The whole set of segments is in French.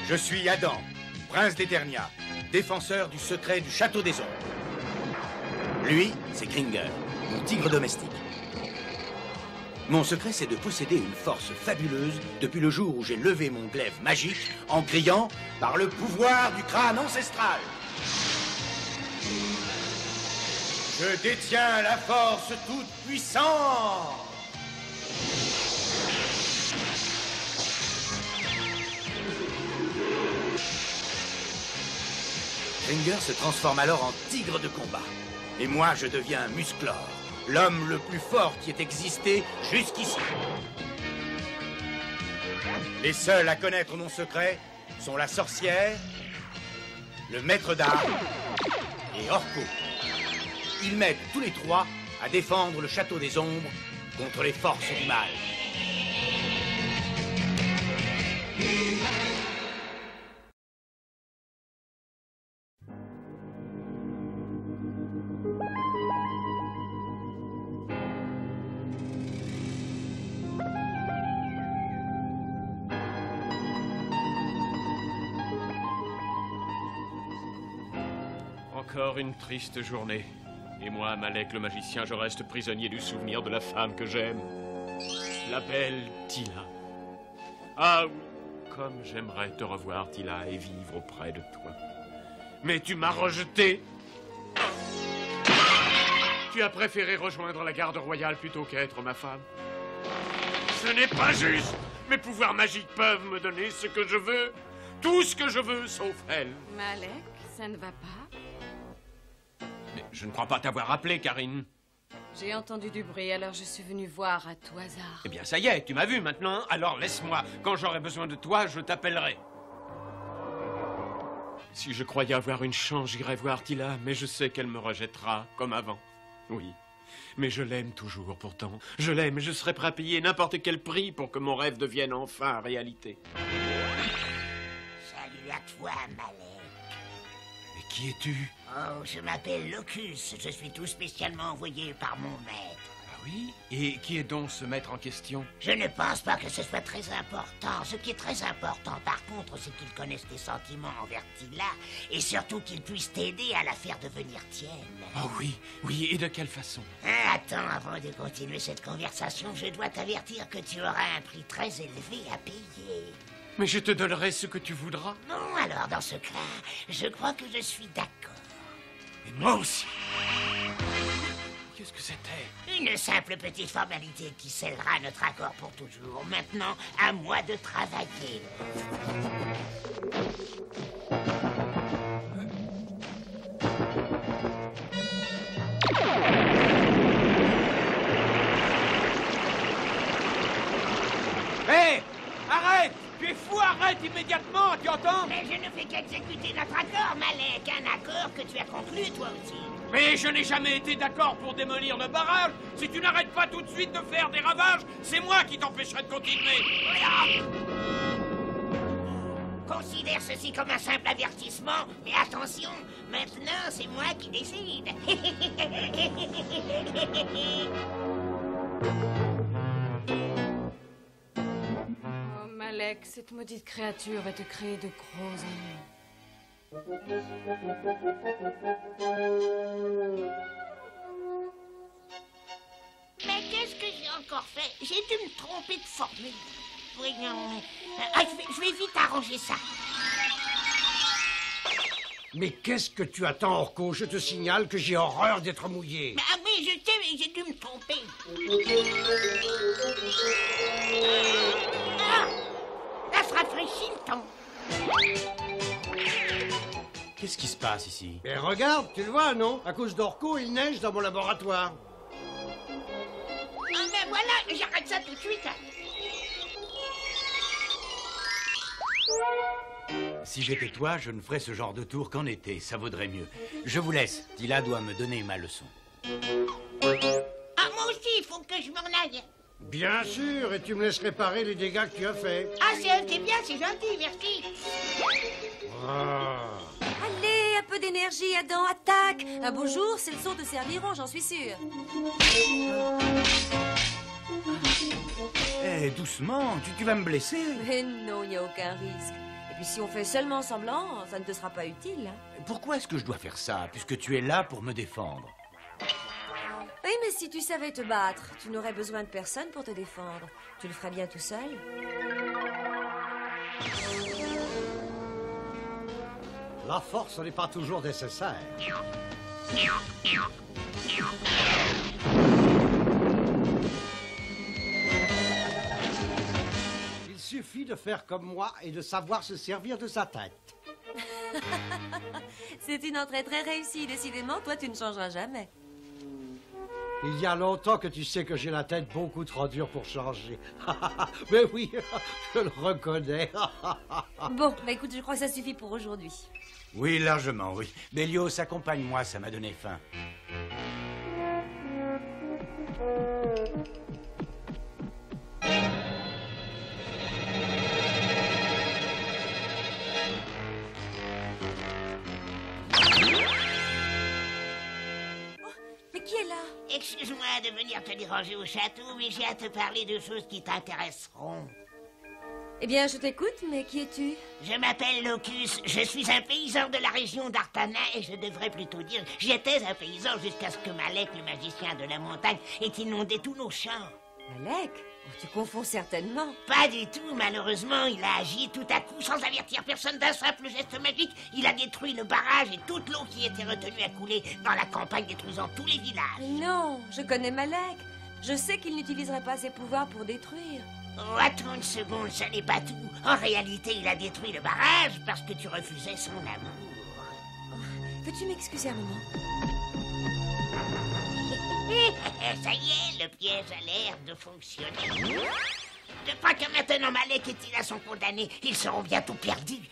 Je suis Adam, prince d'Eternia, défenseur du secret du château des ombres. Lui, c'est Kringer, mon tigre domestique. Mon secret, c'est de posséder une force fabuleuse depuis le jour où j'ai levé mon glaive magique en criant « Par le pouvoir du crâne ancestral !» Je détiens la force toute puissante. Kringer se transforme alors en tigre de combat. Et moi, je deviens Musclor, l'homme le plus fort qui ait existé jusqu'ici. Les seuls à connaître mon secret sont la sorcière, le maître d'armes et Orko. Ils m'aident tous les trois à défendre le château des ombres contre les forces du mal. Encore une triste journée. Et moi, Malek le magicien, je reste prisonnier du souvenir de la femme que j'aime. La belle Tila. Ah oui, comme j'aimerais te revoir, Tila, et vivre auprès de toi. Mais tu m'as rejeté. Tu as préféré rejoindre la garde royale plutôt qu'être ma femme. Ce n'est pas juste. Mes pouvoirs magiques peuvent me donner ce que je veux. Tout ce que je veux, sauf elle. Malek, ça ne va pas? Mais je ne crois pas t'avoir appelé, Karine. J'ai entendu du bruit, alors je suis venue voir à tout hasard. Eh bien, ça y est, tu m'as vu maintenant, alors laisse-moi. Quand j'aurai besoin de toi, je t'appellerai. Si je croyais avoir une chance, j'irais voir Tila, mais je sais qu'elle me rejettera, comme avant. Oui, mais je l'aime toujours, pourtant. Je l'aime et je serais prêt à payer n'importe quel prix pour que mon rêve devienne enfin réalité. Salut à toi, Malek. Mais qui es-tu? Oh, je m'appelle Locus. Je suis tout spécialement envoyé par mon maître. Ah oui? Et qui est donc ce maître en question? Je ne pense pas que ce soit très important. Ce qui est très important, par contre, c'est qu'il connaisse tes sentiments envers Tila et surtout qu'il puisse t'aider à la faire devenir tienne. Oh oui, oui, et de quelle façon? Attends, avant de continuer cette conversation, je dois t'avertir que tu auras un prix très élevé à payer. Mais je te donnerai ce que tu voudras. Bon, alors dans ce cas, je crois que je suis d'accord. Et moi aussi. Qu'est-ce que c'était? Une simple petite formalité qui scellera notre accord pour toujours. Maintenant, à moi de travailler. Hé! Arrête! Tu es fou, arrête immédiatement, tu entends? Mais je ne fais qu'exécuter notre accord, Malek. Un accord que tu as conclu, toi aussi. Mais je n'ai jamais été d'accord pour démolir le barrage. Si tu n'arrêtes pas tout de suite de faire des ravages, c'est moi qui t'empêcherai de continuer. Considère ceci comme un simple avertissement. Mais attention, maintenant, c'est moi qui décide. Oh, Malek, cette maudite créature va te créer de gros ennuis. Mais qu'est-ce que j'ai encore fait? J'ai dû me tromper de formule. Voyons. Je vais vite arranger ça. Mais qu'est-ce que tu attends, Orko? Je te signale que j'ai horreur d'être mouillé. Ah oui, je sais, mais j'ai dû me tromper. Ça se rafraîchit le temps. Qu'est-ce qui se passe ici? Mais regarde, tu le vois, non? À cause d'Orko, il neige dans mon laboratoire. Ah ben voilà, j'arrête ça tout de suite. Si j'étais toi, je ne ferais ce genre de tour qu'en été, ça vaudrait mieux. Je vous laisse, Tila doit me donner ma leçon. Ah, moi aussi, il faut que je m'en aille. Bien sûr, et tu me laisses réparer les dégâts que tu as faits. Ah, c'est bien, c'est gentil, merci. Ah. Allez, un peu d'énergie, Adam, attaque! Un beau jour, ces leçons te serviront, j'en suis sûre. Eh, doucement, tu vas me blesser. Mais non, il n'y a aucun risque. Et puis si on fait seulement semblant, ça ne te sera pas utile. Hein. Pourquoi est-ce que je dois faire ça, puisque tu es là pour me défendre? Oui, mais si tu savais te battre, tu n'aurais besoin de personne pour te défendre. Tu le ferais bien tout seul. La force n'est pas toujours nécessaire. Il suffit de faire comme moi et de savoir se servir de sa tête. C'est une entrée très réussie. Décidément, toi, tu ne changeras jamais. Il y a longtemps que tu sais que j'ai la tête beaucoup trop dure pour changer. Mais oui, je le reconnais. Bon, bah écoute, je crois que ça suffit pour aujourd'hui. Oui, largement, oui. Bélios, accompagne-moi, ça m'a donné faim. Mais qui est là? Excuse-moi de venir te déranger au château, mais j'ai à te parler de choses qui t'intéresseront. Eh bien, je t'écoute, mais qui es-tu? Je m'appelle Locus, je suis un paysan de la région d'Artana et je devrais plutôt dire j'étais un paysan jusqu'à ce que Malek, le magicien de la montagne, ait inondé tous nos champs. Malek? Oh, tu confonds certainement. Pas du tout, malheureusement, il a agi tout à coup sans avertir personne d'un simple geste magique. Il a détruit le barrage et toute l'eau qui était retenue à couler dans la campagne, détruisant tous les villages. Non, je connais Malek. Je sais qu'il n'utiliserait pas ses pouvoirs pour détruire. Oh, attends une seconde, ça n'est pas tout. En réalité, il a détruit le barrage parce que tu refusais son amour. Oh, peux-tu m'excuser un moment? Ça y est, le piège a l'air de fonctionner. De pas que maintenant Malek et Tila sont condamnés, ils seront bientôt perdus.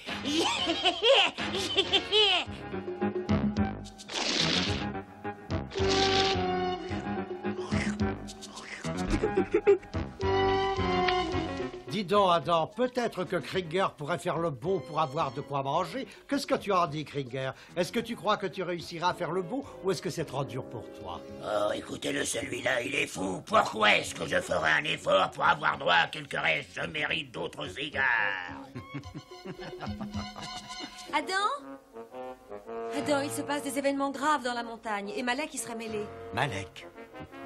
Dis donc, Adam, peut-être que Kringer pourrait faire le beau pour avoir de quoi manger. Qu'est-ce que tu en dis, Kringer? Est-ce que tu crois que tu réussiras à faire le beau ou est-ce que c'est trop dur pour toi? Oh, écoutez-le, celui-là, il est fou. Pourquoi est-ce que je ferais un effort pour avoir droit à quelques restes? Je mérite d'autres égards. Adam? Adam, il se passe des événements graves dans la montagne et Malek y serait mêlé. Malek?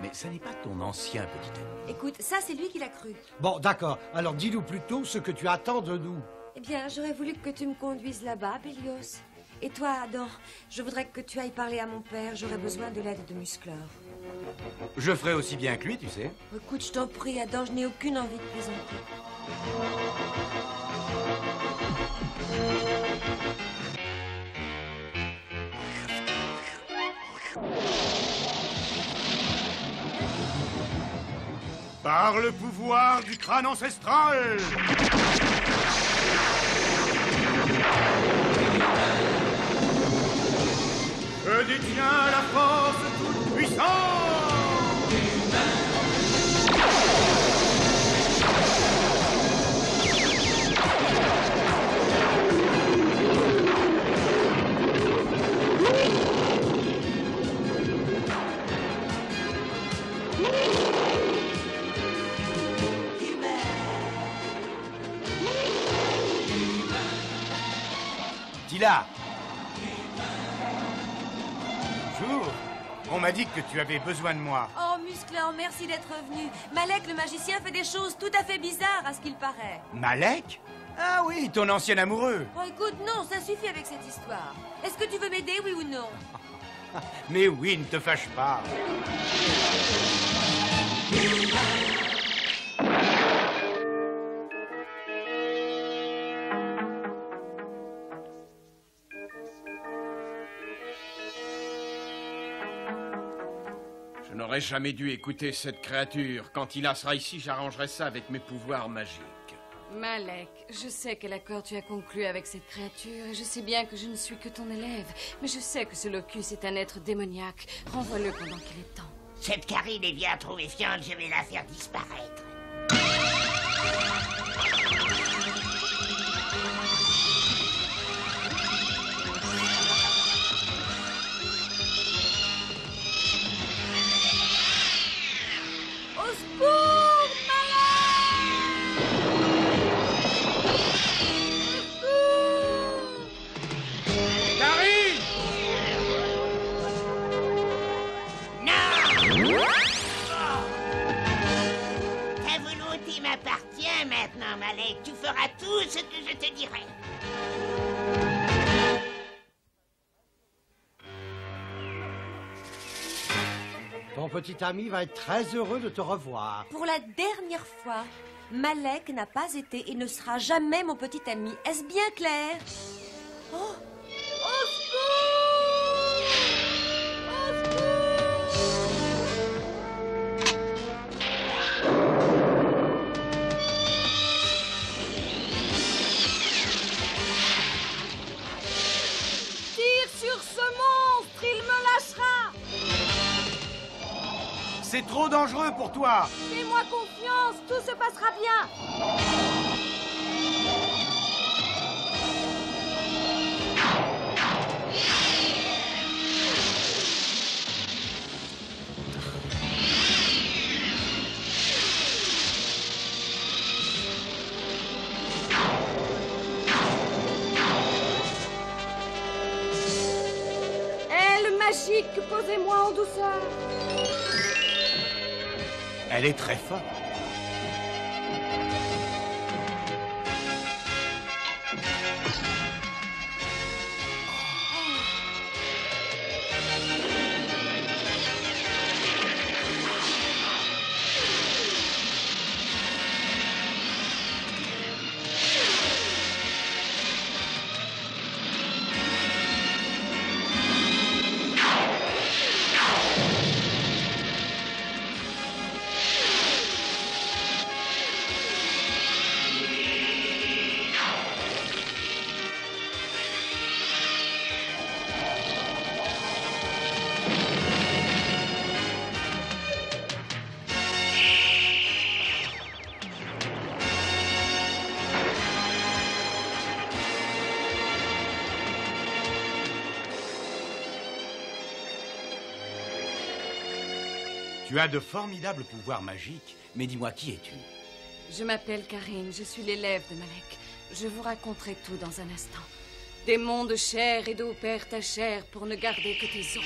Mais ça n'est pas ton ancien petit ami. Écoute, ça c'est lui qui l'a cru. Bon, d'accord. Alors dis-nous plutôt ce que tu attends de nous. Eh bien, j'aurais voulu que tu me conduises là-bas, Bélios. Et toi, Adam, je voudrais que tu ailles parler à mon père. J'aurais besoin de l'aide de Musclor. Je ferai aussi bien que lui, tu sais. Écoute, je t'en prie, Adam, je n'ai aucune envie de plaisanter. Par le pouvoir du crâne ancestral, je détiens la force toute puissante. Tila. Bonjour. On m'a dit que tu avais besoin de moi. Oh, Musclor, merci d'être venu. Malek, le magicien, fait des choses tout à fait bizarres, à ce qu'il paraît. Malek? Ah oui, ton ancien amoureux. Oh, écoute, non, ça suffit avec cette histoire. Est-ce que tu veux m'aider, oui ou non? Mais oui, ne te fâche pas. Je n'aurais jamais dû écouter cette créature. Quand Tila sera ici, j'arrangerai ça avec mes pouvoirs magiques. Malek, je sais quel accord tu as conclu avec cette créature et je sais bien que je ne suis que ton élève. Mais je sais que ce Locus est un être démoniaque. Renvoie-le pendant qu'il est temps. Cette Karine est bien trop méfiante, je vais la faire disparaître. Au secours, Malek! Au secours! bien maintenant, Malek. Tu feras tout ce que je te dirai. Ton petit ami va être très heureux de te revoir. Pour la dernière fois, Malek n'a pas été et ne sera jamais mon petit ami. Est-ce bien clair? Oh! Au secours! Au secours! Tire sur ce monstre, il me lâchera. C'est trop dangereux pour toi. Fais-moi confiance, tout se passera bien. Aile magique, posez-moi en douceur. Elle est très forte. Tu as de formidables pouvoirs magiques, mais dis-moi, qui es-tu? Je m'appelle Karine, je suis l'élève de Malek. Je vous raconterai tout dans un instant. Démon de chair et d'eau, perds ta chair pour ne garder que tes os.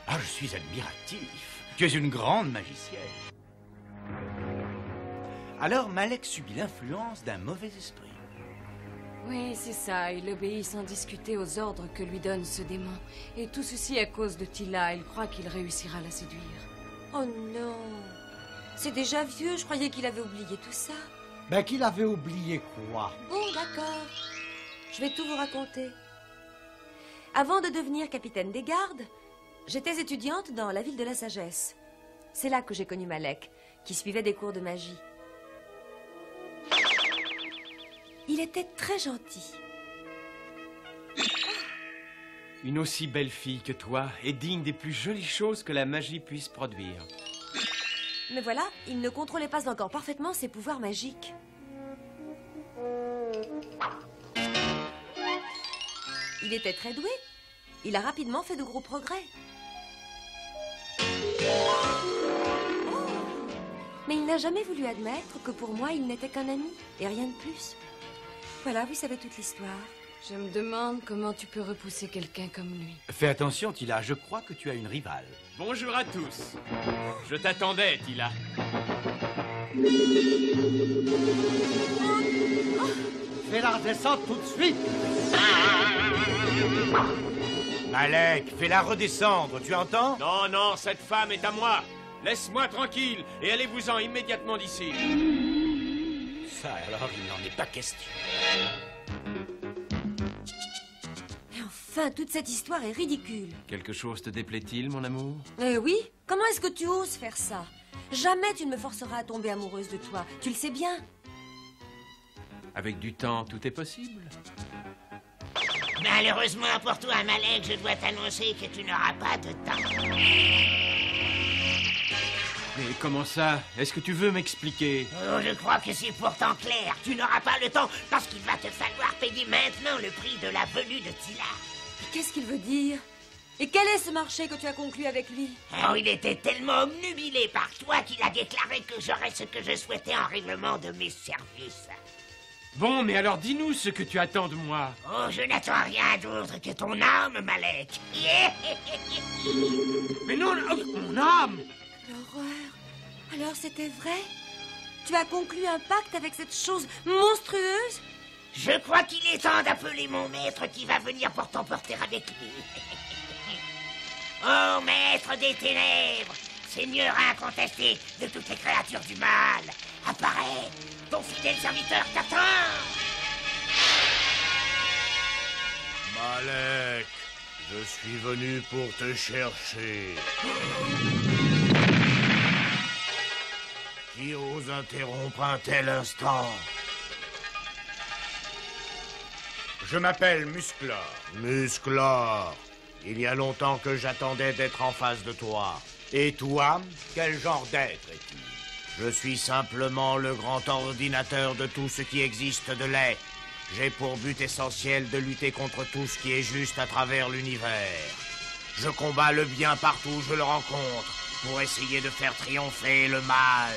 Ah, je suis admiratif. Tu es une grande magicienne. Alors Malek subit l'influence d'un mauvais esprit. Oui, c'est ça. Il obéit sans discuter aux ordres que lui donne ce démon. Et tout ceci à cause de Tila. Il croit qu'il réussira à la séduire. Oh non! C'est déjà vieux, je croyais qu'il avait oublié tout ça. Ben qu'il avait oublié quoi? Bon, d'accord. Je vais tout vous raconter. Avant de devenir capitaine des gardes, j'étais étudiante dans la ville de la sagesse. C'est là que j'ai connu Malek, qui suivait des cours de magie. Il était très gentil. Une aussi belle fille que toi est digne des plus jolies choses que la magie puisse produire. Mais voilà, il ne contrôlait pas encore parfaitement ses pouvoirs magiques. Il était très doué. Il a rapidement fait de gros progrès. Oh. Mais il n'a jamais voulu admettre que pour moi, il n'était qu'un ami, et rien de plus. Voilà, vous savez toute l'histoire. Je me demande comment tu peux repousser quelqu'un comme lui. Fais attention, Tila, je crois que tu as une rivale. Bonjour à tous. Je t'attendais, Tila. Fais-la redescendre tout de suite. Malek, fais-la redescendre, tu entends? Non, non, cette femme est à moi. Laisse-moi tranquille et allez-vous-en immédiatement d'ici. Ça, alors, il n'en est pas question. Et enfin, toute cette histoire est ridicule. Quelque chose te déplaît-il, mon amour? Eh oui, comment est-ce que tu oses faire ça? Jamais tu ne me forceras à tomber amoureuse de toi, tu le sais bien. Avec du temps, tout est possible. Malheureusement pour toi, Malek, je dois t'annoncer que tu n'auras pas de temps. Mais comment ça? Est-ce que tu veux m'expliquer? Oh, je crois que c'est pourtant clair. Tu n'auras pas le temps parce qu'il va te falloir payer maintenant le prix de la venue de Tila. Qu'est-ce qu'il veut dire? Et quel est ce marché que tu as conclu avec lui? Oh, il était tellement obnubilé par toi qu'il a déclaré que j'aurais ce que je souhaitais en règlement de mes services. Bon, mais alors dis-nous ce que tu attends de moi. Oh, je n'attends rien d'autre que ton âme, Malek. Mais non, mon âme! L'horreur. Alors c'était vrai? Tu as conclu un pacte avec cette chose monstrueuse? Je crois qu'il est temps d'appeler mon maître qui va venir pour t'emporter avec lui. Oh, maître des ténèbres, seigneur incontesté de toutes les créatures du mal, apparais, ton fidèle serviteur t'attend. Malek, je suis venu pour te chercher. Qui ose interrompre un tel instant? Je m'appelle Musclor. Musclor, il y a longtemps que j'attendais d'être en face de toi. Et toi, quel genre d'être es-tu? Je suis simplement le grand ordinateur de tout ce qui existe de laid. J'ai pour but essentiel de lutter contre tout ce qui est juste à travers l'univers. Je combats le bien partout où je le rencontre, pour essayer de faire triompher le mal.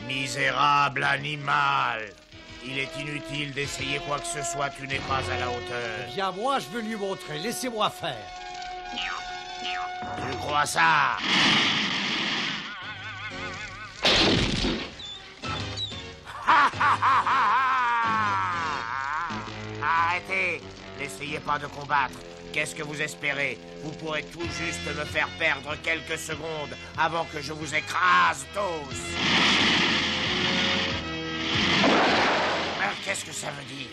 Misérable animal! Il est inutile d'essayer quoi que ce soit, tu n'es pas à la hauteur. Eh bien, moi, je veux lui montrer. Laissez-moi faire. Tu crois ça? Arrêtez! N'essayez pas de combattre. Qu'est-ce que vous espérez? Vous pourrez tout juste me faire perdre quelques secondes avant que je vous écrase tous. Qu'est-ce que ça veut dire?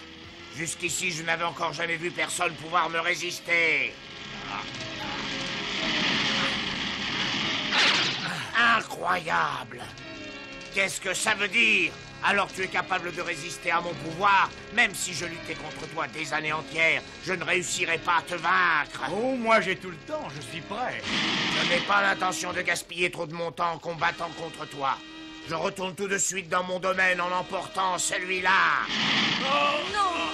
Jusqu'ici, je n'avais encore jamais vu personne pouvoir me résister. Incroyable! Qu'est-ce que ça veut dire? Alors tu es capable de résister à mon pouvoir? Même si je luttais contre toi des années entières, je ne réussirais pas à te vaincre. Oh, moi j'ai tout le temps, je suis prêt. Je n'ai pas l'intention de gaspiller trop de mon temps en combattant contre toi. Je retourne tout de suite dans mon domaine en emportant celui-là. Non!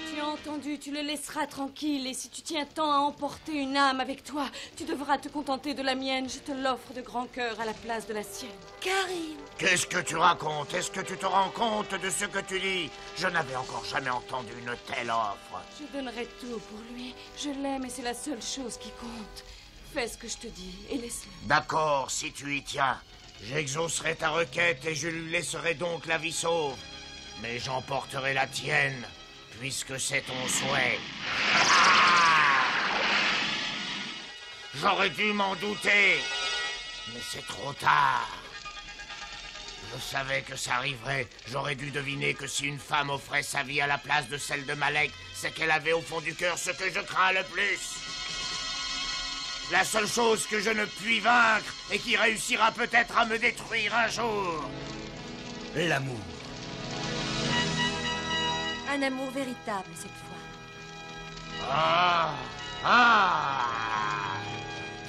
Tu as entendu, tu le laisseras tranquille. Et si tu tiens tant à emporter une âme avec toi, tu devras te contenter de la mienne. Je te l'offre de grand cœur à la place de la sienne. Karim! Qu'est-ce que tu racontes? Est-ce que tu te rends compte de ce que tu dis? Je n'avais encore jamais entendu une telle offre. Je donnerai tout pour lui. Je l'aime et c'est la seule chose qui compte. Fais ce que je te dis et laisse-le. D'accord, si tu y tiens. J'exaucerai ta requête et je lui laisserai donc la vie sauve. Mais j'emporterai la tienne, puisque c'est ton souhait. Ah! J'aurais dû m'en douter, mais c'est trop tard. Je savais que ça arriverait. J'aurais dû deviner que si une femme offrait sa vie à la place de celle de Malek, c'est qu'elle avait au fond du cœur ce que je crains le plus. La seule chose que je ne puis vaincre et qui réussira peut-être à me détruire un jour. L'amour. Un amour véritable cette fois.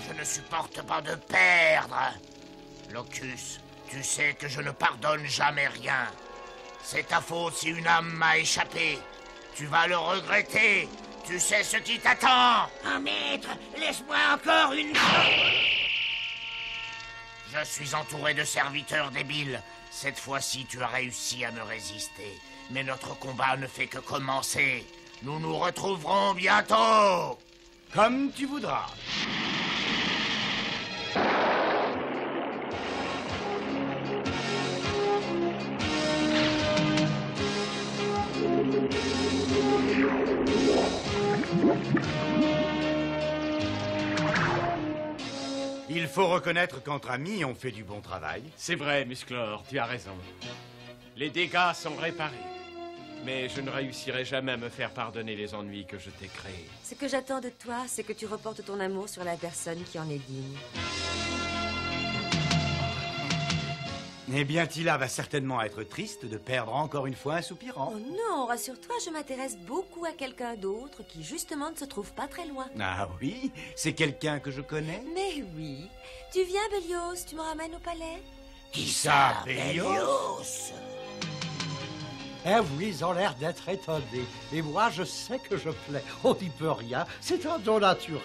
Je ne supporte pas de perdre. Locus, tu sais que je ne pardonne jamais rien. C'est ta faute si une âme m'a échappé. Tu vas le regretter. Tu sais ce qui t'attend. Oh, maître, laisse-moi encore une... Je suis entouré de serviteurs débiles. Cette fois-ci, tu as réussi à me résister. Mais notre combat ne fait que commencer. Nous nous retrouverons bientôt. Comme tu voudras. Il faut reconnaître qu'entre amis, on fait du bon travail. C'est vrai, Musclor, tu as raison. Les dégâts sont réparés. Mais je ne réussirai jamais à me faire pardonner les ennuis que je t'ai créés. Ce que j'attends de toi, c'est que tu reportes ton amour sur la personne qui en est digne. Eh bien, Tila va certainement être triste de perdre encore une fois un soupirant. Oh non, rassure-toi, je m'intéresse beaucoup à quelqu'un d'autre qui justement ne se trouve pas très loin. Ah oui? C'est quelqu'un que je connais? Mais oui. Tu viens, Bélios, tu me ramènes au palais? Qui ça, Bélios? Eh oui, ils ont l'air d'être étonnés. Et moi, je sais que je plais. On n'y peut rien. C'est un don naturel.